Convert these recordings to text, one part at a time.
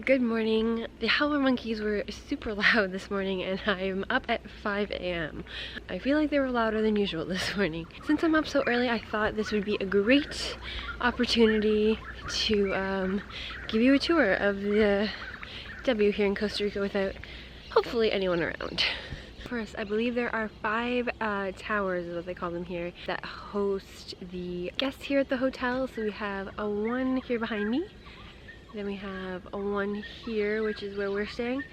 Good morning. The howler monkeys were super loud this morning and I'm up at 5 a.m. I feel like they were louder than usual this morning. Since I'm up so early, I thought this would be a great opportunity to give you a tour of the W here in Costa Rica without hopefully anyone around. First, I believe there are 5 towers, is what they call them here, that host the guests here at the hotel. So we have a one here behind me. Then we have a one here, which is where we're staying.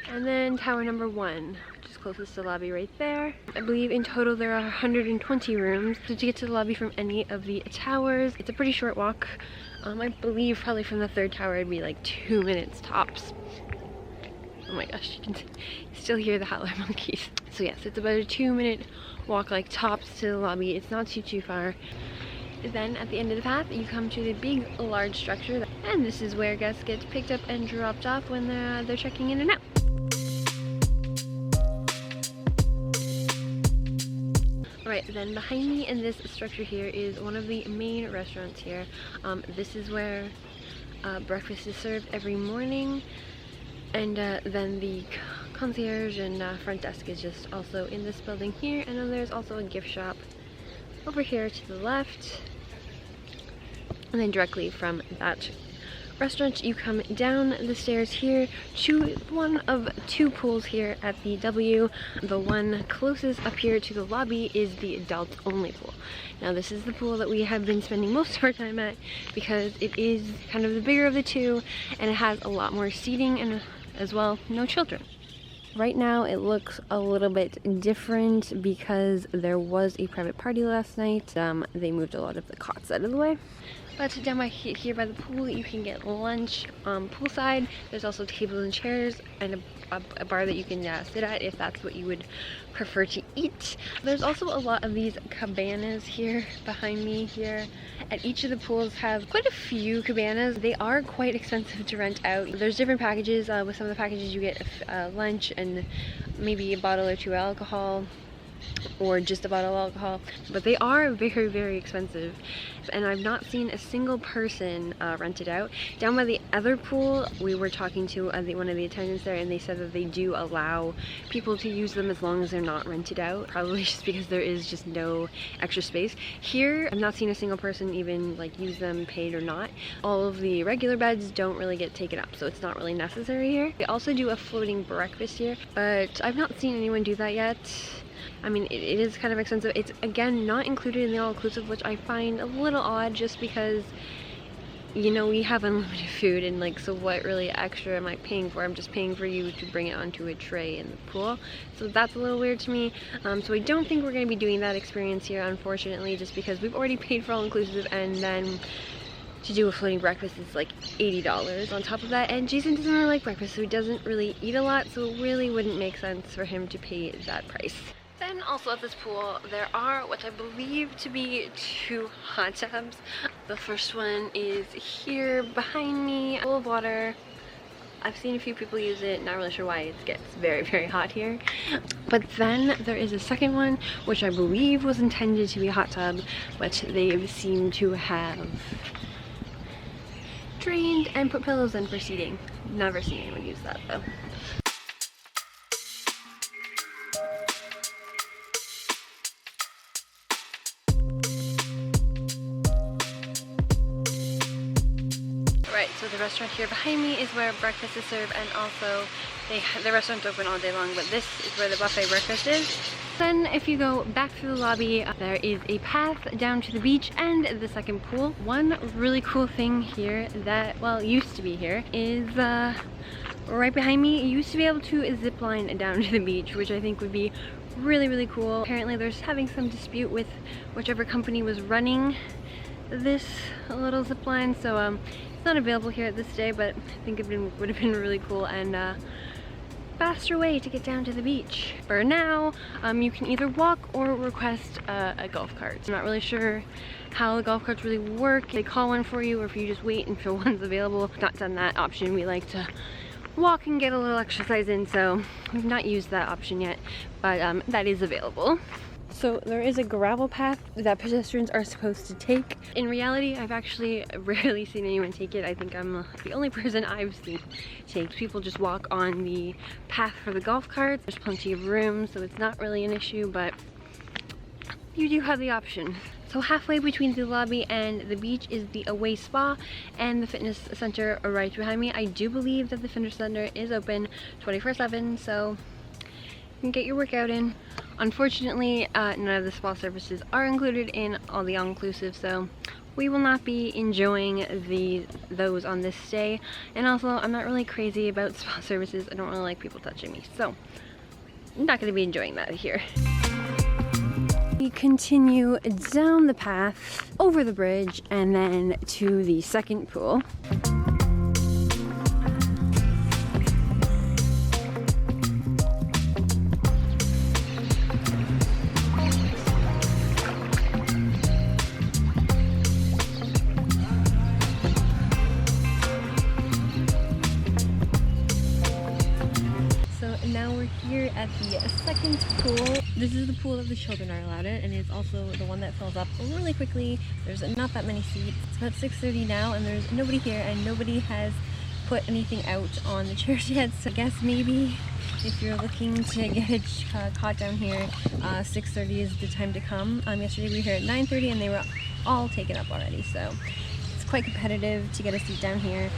And then tower number 1, which is closest to the lobby right there. I believe in total there are 120 rooms. So to get to the lobby from any of the towers, it's a pretty short walk. I believe probably from the 3rd tower it'd be like 2 minutes tops. Oh my gosh, you can still hear the howler monkeys. So yes, it's about a 2-minute walk, like tops, to the lobby. It's not too far. Then at the end of the path, you come to the big, large structure, and this is where guests get picked up and dropped off when they're checking in and out. Alright, then behind me in this structure here is one of the main restaurants here. This is where breakfast is served every morning, and then the concierge and front desk is just also in this building here, and then there's also a gift shop over here to the left. And then directly from that restaurant you come down the stairs here to one of 2 pools here at the W. The one closest up here to the lobby is the adults only pool. Now this is the pool that we have been spending most of our time at because it is kind of the bigger of the 2 and it has a lot more seating and as well no children. Right now it looks a little bit different because there was a private party last night. They moved a lot of the cots out of the way. But down by here by the pool you can get lunch poolside. There's also tables and chairs and a bar that you can sit at if that's what you would prefer to eat. There's also a lot of these cabanas here behind me here. And each of the pools have quite a few cabanas. They are quite expensive to rent out. There's different packages. With some of the packages you get lunch and maybe a bottle or 2 of alcohol, or just a bottle of alcohol, but they are very expensive, and I've not seen a single person rent it out. Down by the other pool we were talking to one of the attendants there, and they said that they do allow people to use them as long as they're not rented out, probably just because there is just no extra space. Here I've not seen a single person even like use them, paid or not. All of the regular beds don't really get taken up, so it's not really necessary here. They also do a floating breakfast here, but I've not seen anyone do that yet. I mean, it is kind of expensive. It's, again, not included in the all-inclusive, which I find a little odd just because, you know, we have unlimited food, and like, so what really extra am I paying for? I'm just paying for you to bring it onto a tray in the pool. So that's a little weird to me. So I don't think we're going to be doing that experience here, unfortunately, just because we've already paid for all-inclusive, and then to do a floating breakfast is like $80 on top of that, and Jason doesn't really like breakfast, so he doesn't really eat a lot, so it really wouldn't make sense for him to pay that price. Then also at this pool there are what I believe to be 2 hot tubs. The first one is here behind me, full of water. I've seen a few people use it, not really sure why. It gets very hot here. But then there is a second one which I believe was intended to be a hot tub, but they seem to have drained and put pillows in for seating. Never seen anyone use that though. So the restaurant here behind me is where breakfast is served, and also the restaurant's open all day long, but this is where the buffet breakfast is. Then if you go back through the lobby, there is a path down to the beach and the second pool. One really cool thing here that, well, used to be here is right behind me. You used to be able to zip line down to the beach, which I think would be really cool. Apparently there's having some dispute with whichever company was running this little zip line, so it's not available here at this day, but I think it would have been really cool and faster way to get down to the beach. For now, you can either walk or request a golf cart. I'm not really sure how the golf carts really work. They call one for you, or if you just wait until one's available. Not done that option. We like to walk and get a little exercise in, so we've not used that option yet, but that is available. So there is a gravel path that pedestrians are supposed to take. In reality, I've actually rarely seen anyone take it. I think I'm the only person I've seen take. People just walk on the path for the golf carts. There's plenty of room, so it's not really an issue, but you do have the option. So halfway between the lobby and the beach is the Away Spa and the fitness center right behind me. I do believe that the fitness center is open 24/7, so you can get your workout in. Unfortunately, none of the spa services are included in all the all-inclusive, so we will not be enjoying those on this stay. And also, I'm not really crazy about spa services. I don't really like people touching me, so I'm not going to be enjoying that here. We continue down the path, over the bridge, and then to the second pool. Now we're here at the second pool. This is the pool that the children are allowed in, and it's also the one that fills up really quickly. There's not that many seats. It's about 6:30 now, and there's nobody here, and nobody has put anything out on the chairs yet. So I guess maybe if you're looking to get a cot down here, 6:30 is the time to come. Yesterday we were here at 9:30, and they were all taken up already. So it's quite competitive to get a seat down here.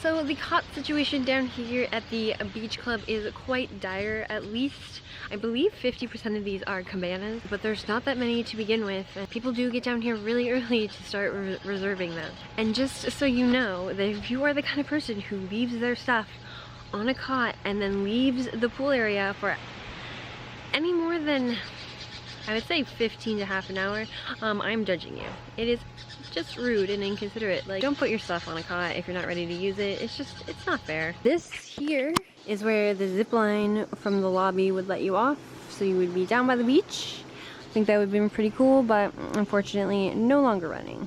So the cot situation down here at the beach club is quite dire. At least I believe 50% of these are cabanas, but there's not that many to begin with, and people do get down here really early to start reserving them. And just so you know, that if you are the kind of person who leaves their stuff on a cot and then leaves the pool area for any more than, I would say, 15 to half an hour, I'm judging you. It is just rude and inconsiderate. Like, don't put your stuff on a cot if you're not ready to use it. It's not fair. This here is where the zip line from the lobby would let you off, so you would be down by the beach. I think that would have been pretty cool, but unfortunately no longer running.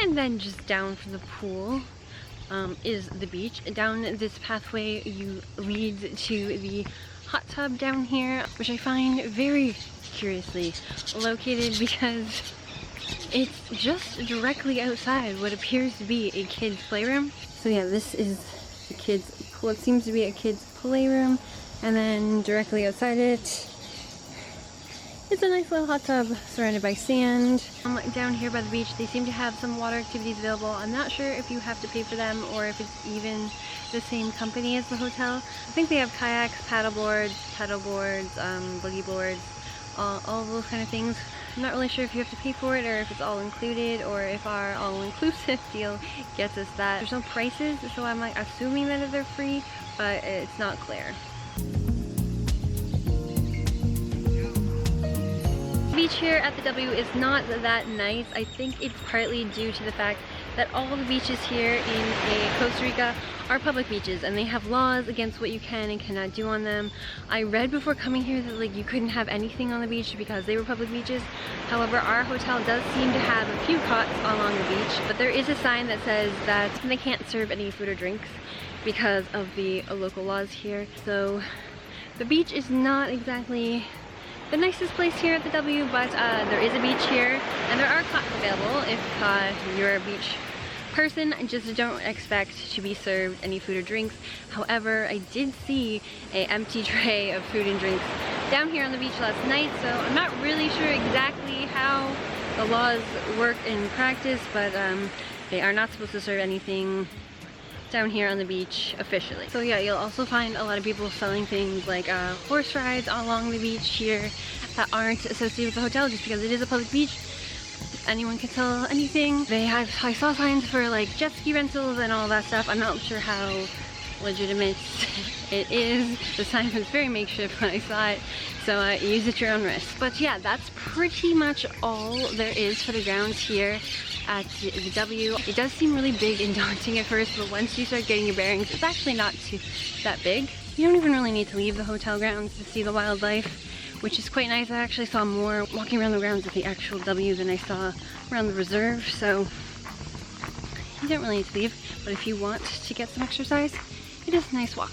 And then just down from the pool is the beach. Down this pathway you lead to the hot tub down here, which I find very curiously located because it's just directly outside what appears to be a kid's playroom. So yeah, this is the kids' pool. It seems to be a kid's playroom, and then directly outside it, it's a nice little hot tub surrounded by sand. Down here by the beach, they seem to have some water activities available. I'm not sure if you have to pay for them or if it's even the same company as the hotel. I think they have kayaks, paddle boards, boogie boards, all those kind of things. I'm not really sure if you have to pay for it or if it's all included, or if our all-inclusive deal gets us that. There's no prices, so I'm like assuming that they're free, but it's not clear. The beach here at the W is not that nice. I think it's partly due to the fact that all the beaches here in Costa Rica are public beaches, and they have laws against what you can and cannot do on them. I read before coming here that like you couldn't have anything on the beach because they were public beaches. However, our hotel does seem to have a few cots along the beach, but there is a sign that says that they can't serve any food or drinks because of the local laws here. So the beach is not exactly the nicest place here at the W, but there is a beach here, and there are cots available if you're a beach person. Just don't expect to be served any food or drinks. However, I did see an empty tray of food and drinks down here on the beach last night, so I'm not really sure exactly how the laws work in practice, but they are not supposed to serve anything down here on the beach officially. So yeah, you'll also find a lot of people selling things like horse rides along the beach here that aren't associated with the hotel, just because it is a public beach. Anyone can sell anything. I saw signs for like jet ski rentals and all that stuff. I'm not sure how legitimate it is. The sign was very makeshift when I saw it, so use it at your own risk. But yeah, that's pretty much all there is for the grounds here at the W. It does seem really big and daunting at first, but once you start getting your bearings, it's actually not that big. You don't even really need to leave the hotel grounds to see the wildlife, which is quite nice. I actually saw more walking around the grounds at the actual W than I saw around the reserve, so you don't really need to leave, but if you want to get some exercise, it is a nice walk.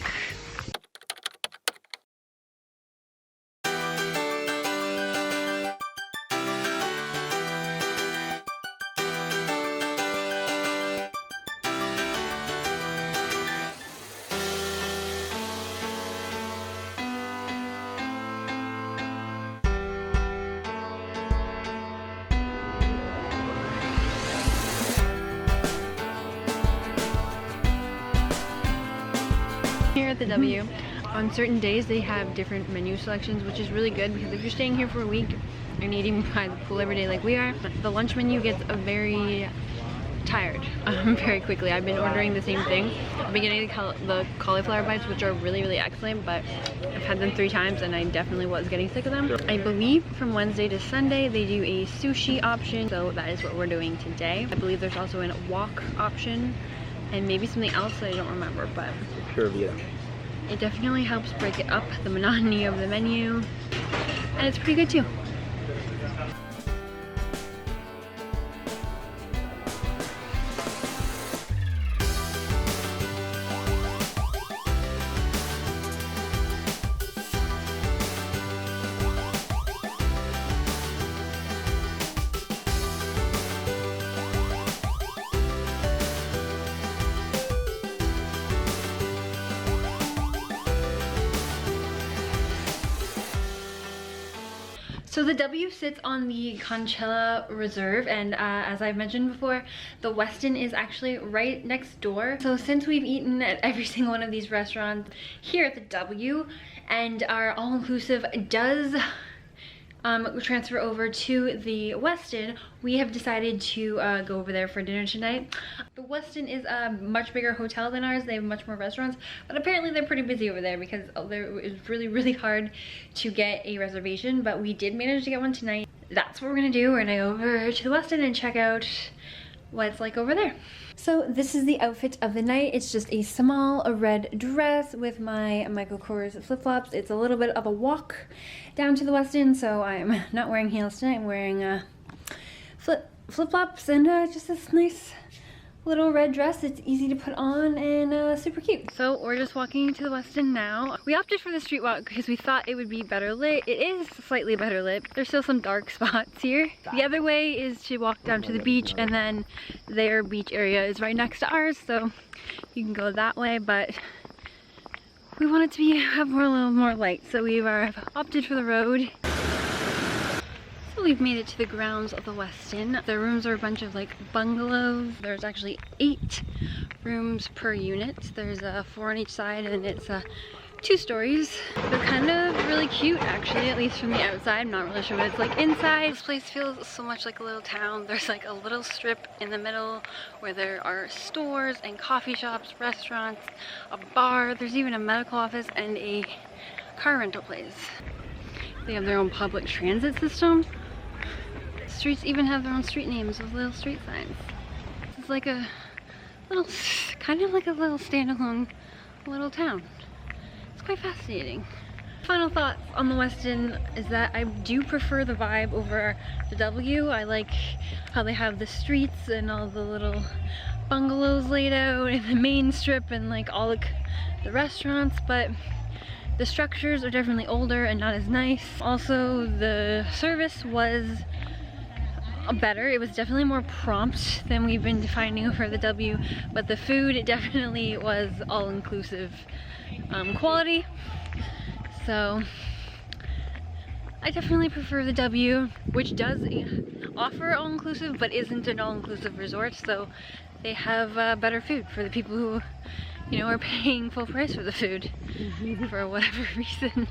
Here at the W, on certain days they have different menu selections, which is really good because if you're staying here for a week and eating by the pool every day like we are, the lunch menu gets very tired very quickly. I've been ordering the same thing. I've been getting the cauliflower bites, which are really excellent, but I've had them 3 times and I definitely was getting sick of them. I believe from Wednesday to Sunday they do a sushi option, so that is what we're doing today. I believe there's also a wok option and maybe something else that I don't remember, but Pure Vita. It definitely helps break it up, the monotony of the menu, and it's pretty good too. So the W sits on the Conchal Reserve, and as I've mentioned before, the Westin is actually right next door. So since we've eaten at every single one of these restaurants here at the W, and our all-inclusive does transfer over to the Westin, we have decided to go over there for dinner tonight. The Westin is a much bigger hotel than ours. They have much more restaurants, but apparently they're pretty busy over there because it was really hard to get a reservation, but we did manage to get one tonight. That's what we're gonna do. We're gonna go over to the Westin and check out what it's like over there. So this is the outfit of the night. It's just a small red dress with my Michael Kors flip-flops. It's a little bit of a walk down to the Westin, so I'm not wearing heels tonight. I'm wearing flip-flops and just this nice little red dress. It's easy to put on and super cute. So we're just walking to the Westin now. We opted for the street walk because we thought it would be better lit. It is slightly better lit. There's still some dark spots here. The other way is to walk down to the beach, and then their beach area is right next to ours, so you can go that way, but we want it to have a little more light, so we've opted for the road. So we've made it to the grounds of the Westin. The rooms are a bunch of like bungalows. There's actually 8 rooms per unit. There's 4 on each side, and it's 2 stories. They're kind of really cute actually, at least from the outside. I'm not really sure what it's like inside. This place feels so much like a little town. There's like a little strip in the middle where there are stores and coffee shops, restaurants, a bar. There's even a medical office and a car rental place. They have their own public transit system. Streets even have their own street names with little street signs. It's like a little, kind of like a little standalone little town. It's quite fascinating. Final thoughts on the Westin is that I do prefer the vibe over the W. I like how they have the streets and all the little bungalows laid out in the main strip and like all the restaurants, but the structures are definitely older and not as nice. Also, the service was better. It was definitely more prompt than we've been finding over the W, but the food, it definitely was all-inclusive quality. So I definitely prefer the W, which does offer all-inclusive but isn't an all-inclusive resort, so they have better food for the people who, you know, are paying full price for the food for whatever reason.